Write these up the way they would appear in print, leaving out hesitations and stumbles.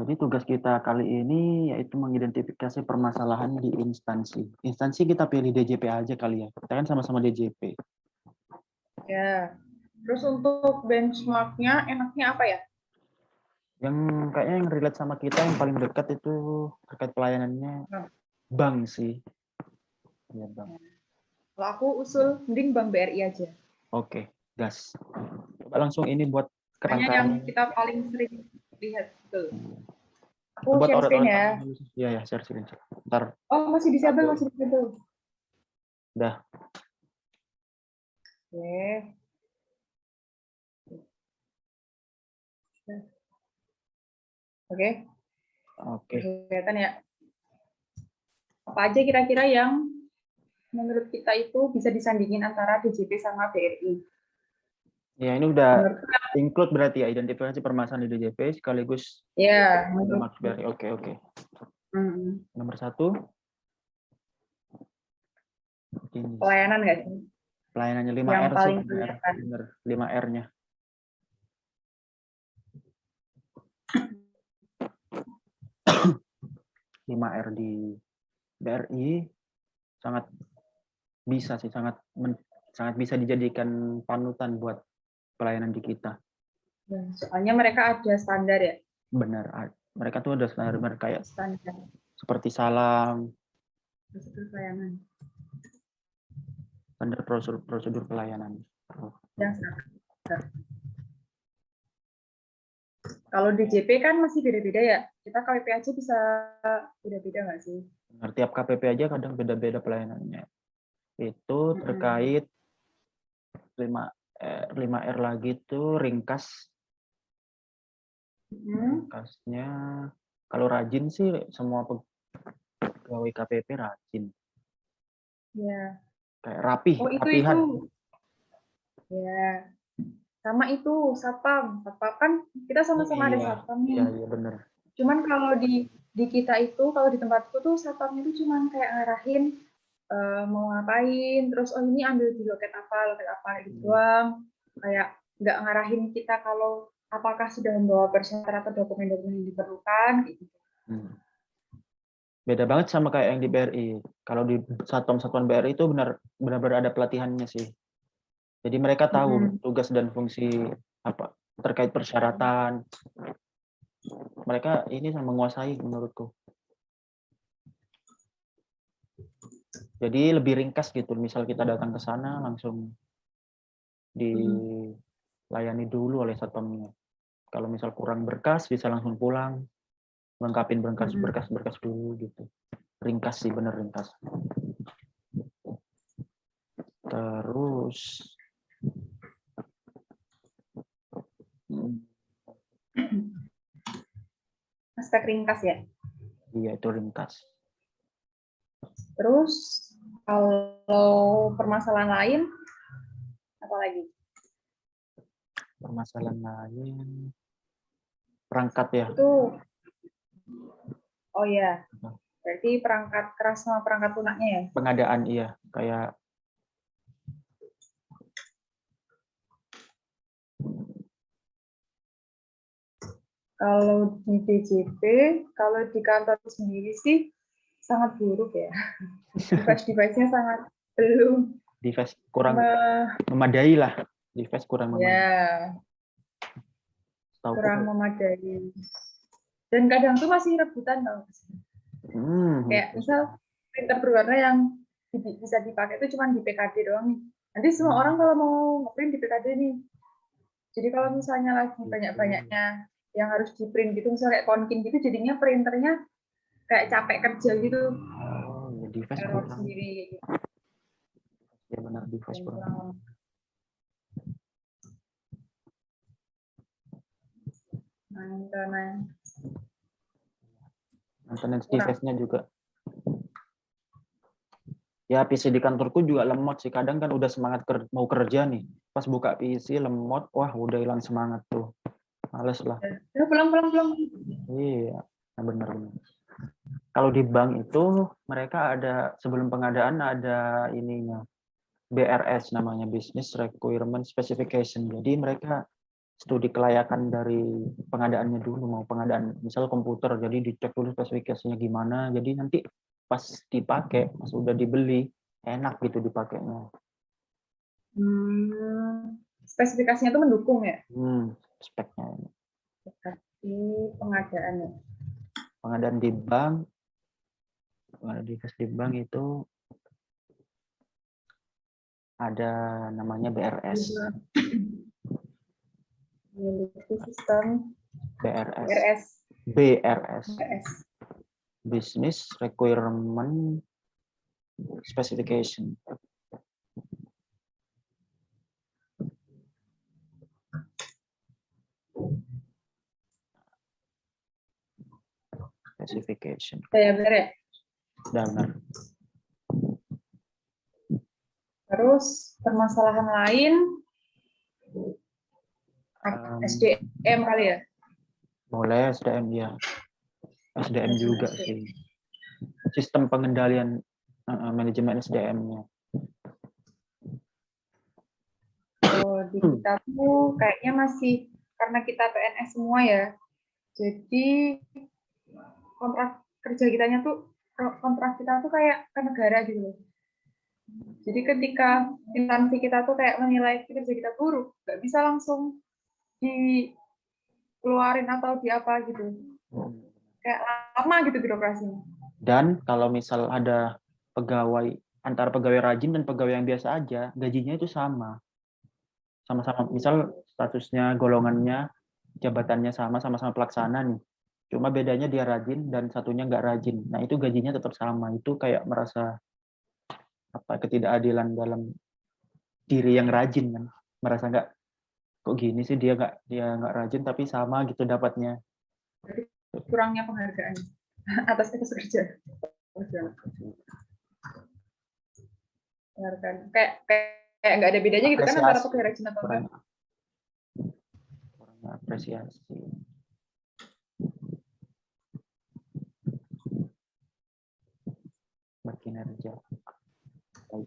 Jadi tugas kita kali ini yaitu mengidentifikasi permasalahan di instansi. Instansi kita pilih DJP aja kali ya. Kita kan sama-sama DJP. Ya. Terus untuk benchmarknya enaknya apa ya? Yang kayaknya yang relate sama kita yang paling dekat itu terkait pelayanannya bank sih. Ya, bank. Kalau aku usul mending Bank BRI aja. Oke, gas. Coba langsung ini buat Hanya yang kerangkaan. kita paling sering lihat betul. Aku Buat share screen orang-orang ya. Iya ya, share screen. Ntar. Oh, masih disable, masih disable. Udah. Oke. Oke. Oke. Kelihatan ya. Apa aja kira-kira yang menurut kita itu bisa disandingin antara DJP sama BRI? Ya, ini udah include berarti ya identifikasi permasalahan di DJP sekaligus ya. Oke. Nomor 1. Pelayanan nggak sih? Pelayanannya 5 Yang R sih, paling 5 R. Bener, 5 R-nya. Lima R di BRI sangat bisa sih, sangat bisa dijadikan panutan buat pelayanan di kita. Soalnya mereka ada standar ya. Benar, mereka tuh ada standar kayak standar seperti salam, pelayanan. standar prosedur pelayanan. Yang kalau DJP kan masih beda-beda ya. Kita KWP aja bisa beda-beda nggak sih? Benar, tiap KPP aja kadang beda-beda pelayanannya. Itu terkait 5R lagi tuh ringkas. Ringkasnya kalau rajin sih semua pegawai KPP rajin. Ya. Kayak rapih, oh, rapihan. Ya. Sama itu satpam. Satpam kan kita sama-sama ada satpam nih. Iya, benar. Cuman kalau di kita itu, kalau di tempatku tuh satpamnya itu cuman kayak ngarahin mau ngapain, terus oh ini ambil di loket apa gitu doang. Kayak nggak ngarahin kita kalau apakah sudah membawa persyaratan atau dokumen-dokumen yang diperlukan gitu. Beda banget sama kayak yang di BRI. Kalau di satuan BRI itu benar-benar ada pelatihannya sih. Jadi mereka tahu tugas dan fungsi apa terkait persyaratan. Mereka ini sama menguasai menurutku. Jadi lebih ringkas gitu. Misal kita datang ke sana langsung dilayani dulu oleh satpamnya. Kalau misal kurang berkas bisa langsung pulang, lengkapin berkas dulu gitu. Ringkas sih, bener ringkas. Terus aspek ringkas ya. Iya, itu ringkas. Terus kalau permasalahan lain apa lagi? Permasalahan lain perangkat ya. Itu oh ya. Berarti perangkat keras sama perangkat lunaknya ya? Pengadaan iya, kayak kalau di DJP, kalau di kantor sendiri sih sangat buruk ya. Device-nya sangat belum. device kurang memadai lah. Device kurang memadai. Ya, kurang memadai. Dan kadang tuh masih rebutan tau. Kayak misal printer berwarna yang bisa dipakai itu cuma di PKD doang nih. Nanti semua orang kalau mau ngeprint di PKD nih. Jadi kalau misalnya lagi banyak-banyaknya yang harus di print gitu, misalnya kayak konkin gitu, jadinya printernya kayak capek kerja gitu. Oh, ya device error sendiri. Gitu. Ya benar, device kurang. Maintenance device-nya juga. Ya PC di kantorku juga lemot sih. Kadang kan udah semangat mau kerja nih. Pas buka PC lemot, wah udah hilang semangat tuh. Males lah. Ya, pulang. Iya, benar. Kalau di bank itu mereka ada sebelum pengadaan ada ininya. BRS namanya, Business Requirement Specification. Jadi mereka studi kelayakan dari pengadaannya dulu, mau pengadaan misal komputer, jadi dicek dulu spesifikasinya gimana, jadi nanti pas dipakai, pas udah dibeli, enak gitu dipakainya. Spesifikasinya tuh mendukung ya? Speknya. Di pengadaannya. Pengadaan di bank, di bank itu ada namanya BRS. Sistem BRS. Business Requirement Specification. Specification. Benar. Terus permasalahan lain SDM kali ya? Boleh SDM ya. SDM juga sih. Sistem pengendalian manajemen SDM-nya. Oh, di kita tuh kayaknya masih karena kita PNS semua ya. Jadi kontrak kerja kita tuh kayak ke negara gitu. Jadi ketika instansi kita tuh kayak menilai kerja kita buruk, nggak bisa langsung dikeluarin atau di apa gitu. Kayak lama gitu birokrasinya. Dan kalau misal ada pegawai, antara pegawai rajin dan pegawai yang biasa aja, gajinya itu sama. Sama-sama, misal statusnya, golongannya, jabatannya sama-sama pelaksana nih. Cuma bedanya dia rajin dan satunya nggak rajin. Nah itu gajinya tetap sama. Itu kayak merasa ketidakadilan dalam diri yang rajin kan. Merasa nggak, kok gini sih dia nggak rajin tapi sama gitu dapatnya. Kurangnya penghargaan atas kerja. Kayak nggak ada bedanya gitu kan antara pegawai rajin atau enggak. Kurangnya apresiasi. Berkinerja.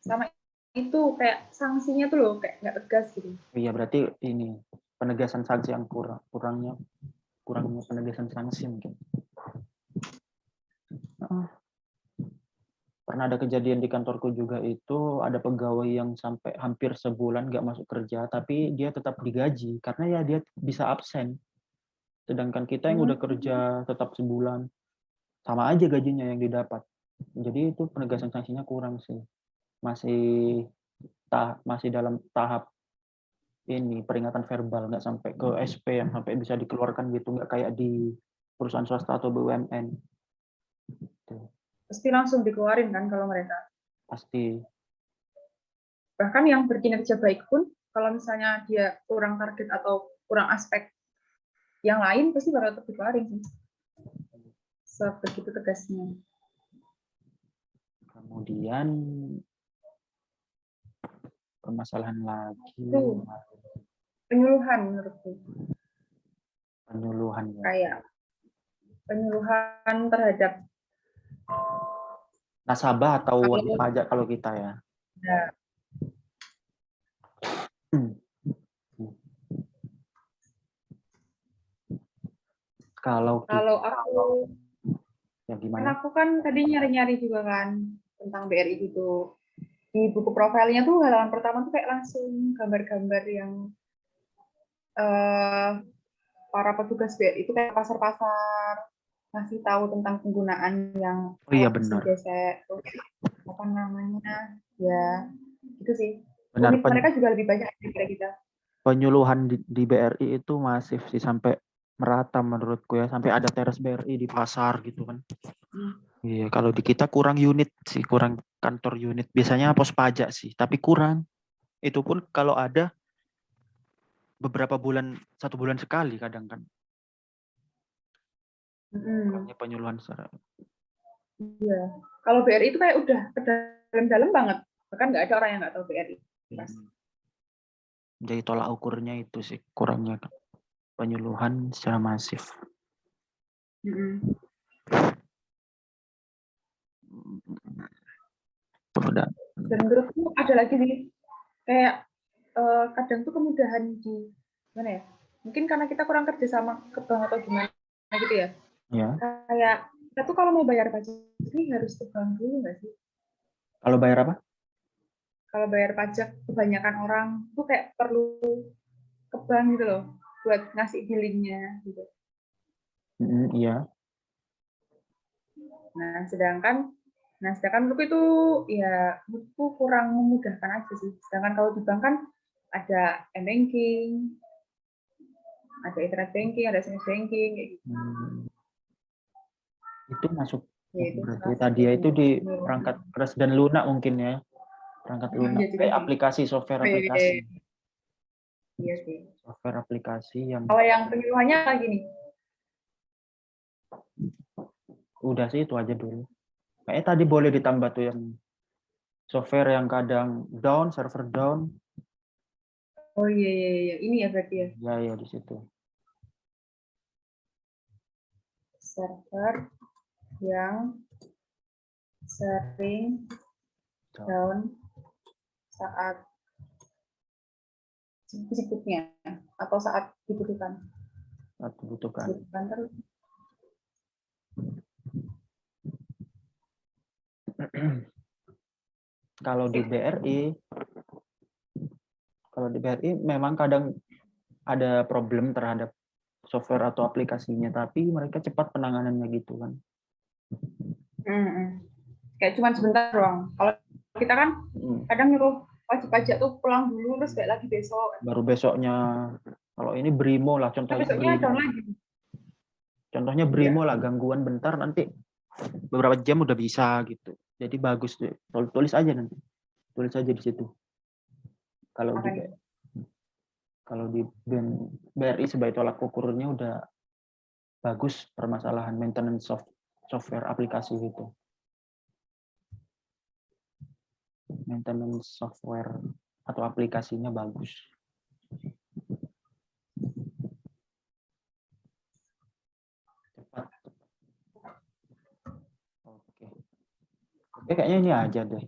Sama itu kayak sanksinya tuh loh kayak nggak tegas gitu. Iya berarti ini penegasan sanksi yang kurangnya penegasan sanksi mungkin. Pernah ada kejadian di kantorku juga itu ada pegawai yang sampai hampir sebulan nggak masuk kerja tapi dia tetap digaji karena ya dia bisa absen. Sedangkan kita yang udah kerja tetap sebulan sama aja gajinya yang didapat. Jadi itu penegasan sanksinya kurang sih. Masih dalam tahap ini peringatan verbal, nggak sampai ke SP yang sampai bisa dikeluarkan gitu, nggak kayak di perusahaan swasta atau BUMN. Pasti langsung dikeluarin kan kalau mereka. Pasti. Bahkan yang berkinerja baik pun kalau misalnya dia kurang target atau kurang aspek yang lain pasti bakal tetap dikeluarin sih. Sebegitu tegasnya. Kemudian permasalahan lagi penyuluhan menurutku. Penyuluhan ya. Kayak penyuluhan terhadap nasabah atau wajib pajak kalau kita ya. Kalau aku ya gimana? Aku kan tadi nyari-nyari juga kan tentang BRI gitu. Di buku profilnya tuh halaman pertama tuh kayak langsung gambar-gambar yang para petugas BRI itu kayak pasar-pasar ngasih tahu tentang penggunaan yang benar. Gesek, apa namanya ya itu sih. Benar, mereka juga lebih banyak dari kita. Penyuluhan di BRI itu masif sih sampai merata menurutku ya, sampai ada teras BRI di pasar gitu kan. Iya, kalau di kita kurang unit sih, kurang kantor unit. Biasanya pos pajak sih, tapi kurang. Itu pun kalau ada beberapa bulan, 1 bulan sekali kadang kan. Kurangnya penyuluhan secara. Iya, kalau BRI itu kayak udah ke dalam-dalam banget. Bahkan nggak ada orang yang nggak tahu BRI. Jadi tolak ukurnya itu sih kurangnya penyuluhan secara masif. Dan menurutku ada lagi nih kayak kadang tuh kemudahan di mana ya mungkin karena kita kurang kerja sama ke bank atau gimana gitu ya. Ya. Kayak kita tuh kalau mau bayar pajak ini harus ke bank dulu nggak sih? Kalau bayar apa? Kalau bayar pajak kebanyakan orang tuh kayak perlu ke bank gitu loh buat ngasih billingnya gitu. Iya. Nah, sedangkan menurutku itu ya menurutku kurang memudahkan aja sih. Sedangkan kalau di bank kan ada m-banking, ada internet banking, ada SMS banking kayak gitu. Itu masuk Ya, itu berarti tadi ya itu di perangkat keras dan lunak mungkin ya. Perangkat lunak. Aplikasi, software aplikasi. Iya sih. Software aplikasi yang kalau yang penyuluhannya lagi nih. Udah sih itu aja dulu. Kayaknya tadi boleh ditambah tuh yang software yang kadang down, server down. Oh iya. Ini ya berarti ya. Ya di situ. Server yang sering down saat berikutnya atau saat dibutuhkan. Saat dibutuhkan. Terus. Kalau di BRI memang kadang ada problem terhadap software atau aplikasinya, tapi mereka cepat penanganannya gitu kan. Kayak cuma sebentar doang. Kalau kita kan kadang nyuruh wajib pajak tuh pulang dulu terus balik lagi besok. Baru besoknya. Kalau ini Brimo lah contohnya. Contohnya Brimo lah, gangguan bentar nanti beberapa jam udah bisa gitu. Jadi bagus tuh. Tulis aja nanti. Tulis aja di situ. Kalau di BRI sebagai tolak ukurnya udah bagus permasalahan maintenance software aplikasi gitu. Maintenance software atau aplikasinya bagus. Cepat. Oke, kayaknya ini aja deh.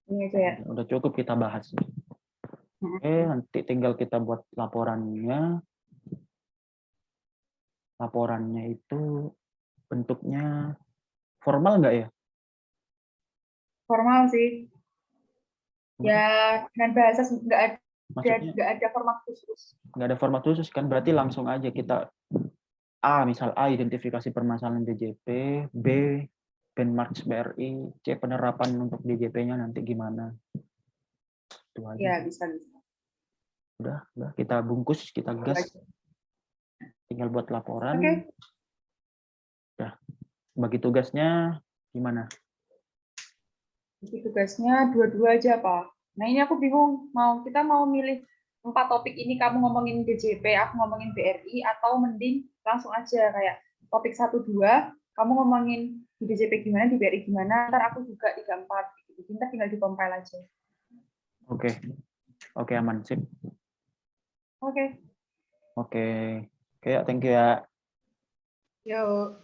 Ini aja ya. Udah cukup kita bahas. Oke, nanti tinggal kita buat laporannya. Laporannya itu bentuknya formal nggak ya? Formal sih. Ya, dengan bahasa nggak ada format khusus. Nggak ada format khusus kan? Berarti langsung aja kita misal A, identifikasi permasalahan DJP, B, benchmark BRI, C, penerapan untuk DJP-nya nanti gimana. Itu aja. Ya, bisa. Udah, kita bungkus, kita gas. Tinggal buat laporan. Oke. Udah. Bagi tugasnya gimana? Bagi tugasnya dua-dua aja, Pak. Nah, ini aku bingung. Kita mau milih 4 topik ini, kamu ngomongin DJP, aku ngomongin BRI, atau mending langsung aja kayak topik 1-2, kamu ngomongin di DJP gimana, di BRI gimana, ntar aku juga 3-4. Kita tinggal di-compile aja. Oke, aman, sip. Oke, ya, thank you ya. Yo.